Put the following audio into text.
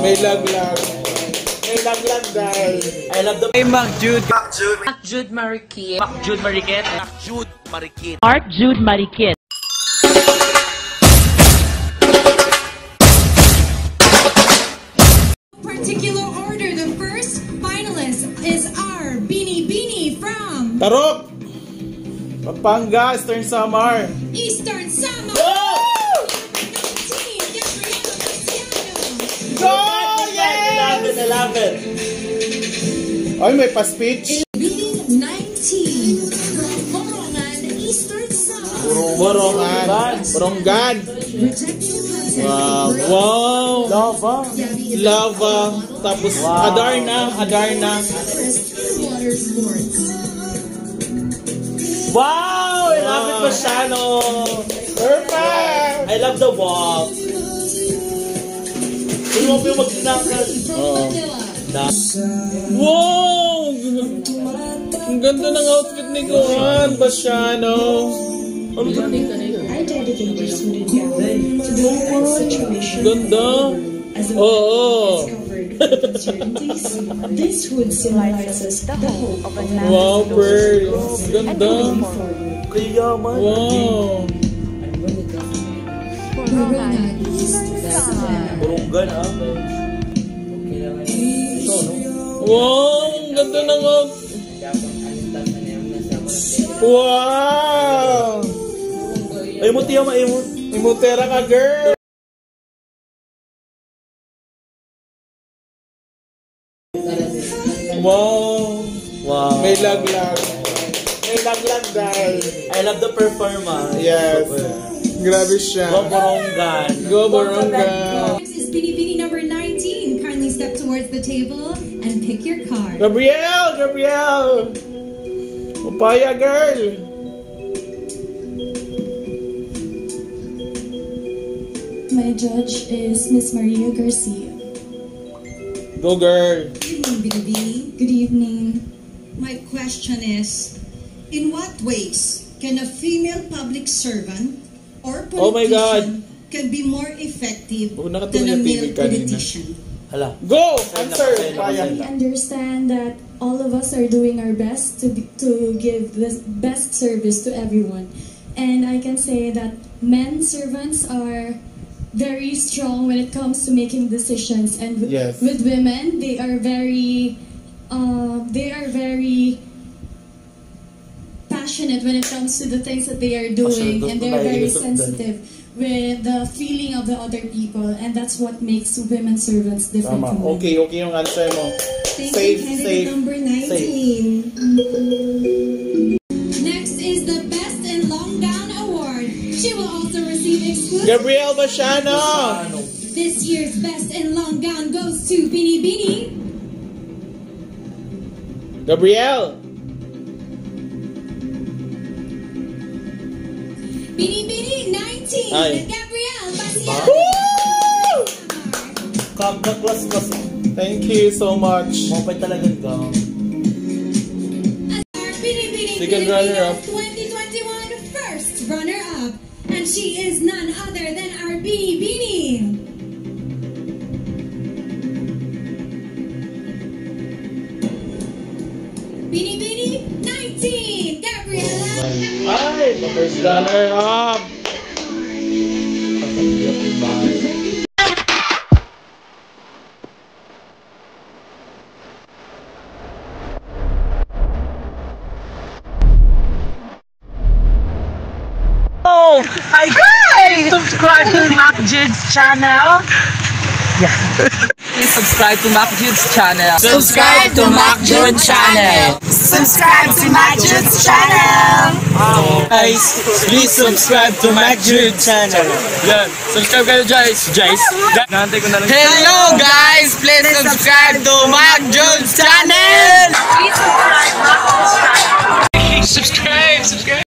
May laglag. May laglag dahil. I love the... Mac Jude. Mac Jude Marikit. Mac Jude Marikit. Mac Jude Marikit. Mark Jude Marikit. Particular order, the first finalist is our Bini from Tarok! Pampanga, Eastern Samar. Eastern Samar. Go! Yes! I love it. Ay, may pa-speech. Bini 19 from Borongan, Eastern Samar. Borongan. Borongan. Wow. Wow. Lava. Lava. Tapos, Wow. Adarna. Water sports. Wow! I love it, Mashano. Perfect! I love the walk. Hindi mo pa yung mag-tinakal. Oh. Na. Wow! Ang ganda ng outfit ni Kuhan, Basiano. I dedicate this student gathering to the current situation. Ganda. Oo. This would symbolizes the hope of a man. Wow, Pearl. Ganda. Kayaman. Wow. Burunggan, ah. Wow, ang ganda ng outfit. Wow! Ay mo, tiyo, maimot. Imutera ka, girl. Wow. Wow. May laglag. May laglag dahil. I love the performance. Yes. Grabe siya. Go Burunggan. Go Borongan. This is Bini number 19. Kindly step towards the table and pick your card. Gabrielle! Papaya, girl. My judge is Miss Maria Garcia. Go, girl. Good evening, Bini. Good evening. My question is, in what ways can a female public servant or politician Oh my God. can be more effective Oh, than a nakatulog yung male TV kanina. politician? Hala. Go! Answer, We Papaya. understand that all of us are doing our best to give the best service to everyone. And I can say that men servants are very strong when it comes to making decisions, and Yes. with women they are very passionate when it comes to the things that they are doing, and they're very sensitive with the feeling of the other people, and that's what makes women servants different Tama. from men. Okay yung answer mo. Thank Safe, you, candidate safe. number 19. Next is the Best in Long Gown Award. She will also receive exclusive. Gabrielle Basiano. This year's Best in Long Gown goes to Bini. Gabrielle. Bini 19. Ay. Gabrielle Basiano. Woo! Kakaklas kas. Thank you so much. Mapay talagang ka. As our Bini Second runner-up. 2021 first runner-up. And she is none other than our Bini. Bini 19. Gabriella. Ay, first runner up. Oh, hi guys! Subscribe to Mac Jude's channel. Yeah. Please subscribe to Mac Jude's channel. Subscribe to Mac Jude's channel. Subscribe to Mac Jude's channel. Guys, please subscribe to Mac Jude channel. Yan. Subscribe kayo, guys. Nantay ko na lang. Hello guys! Please subscribe to Mac Jude's channel. Please subscribe to Mac Jude's channel. Subscribe!